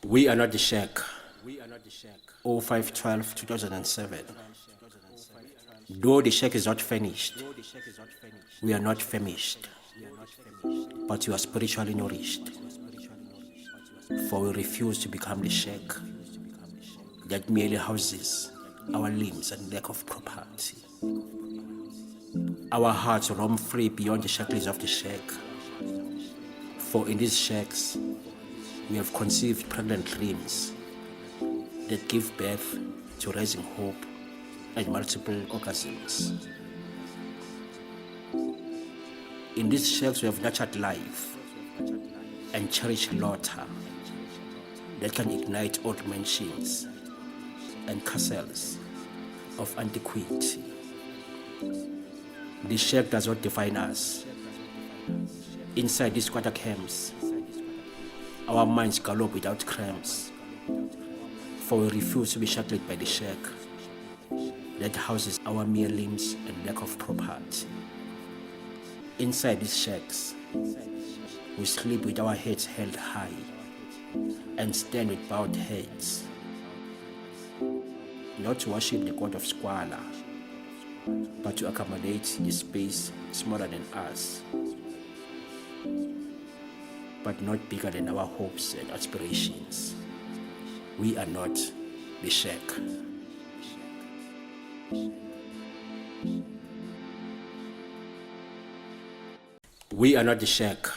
We are not the shack. 05/12/2007. Though the shack is not finished, we are not famished, but we are spiritually nourished. For we refuse to become the shack that merely houses our limbs and lack of property. Our hearts roam free beyond the shackles of the shack. For in these shacks, we have conceived pregnant dreams that give birth to rising hope and multiple orgasms. In these shacks, we have nurtured life and cherished laughter that can ignite old mansions and castles of antiquity. The shack does not define us. Inside these squatter camps, our minds gallop without cramps, for we refuse to be shackled by the shack that houses our mere limbs and lack of property. Inside these shacks, we sleep with our heads held high and stand with bowed heads, not to worship the god of squalor, but to accommodate the space smaller than us, but not bigger than our hopes and aspirations. We are not the shack. We are not the shack.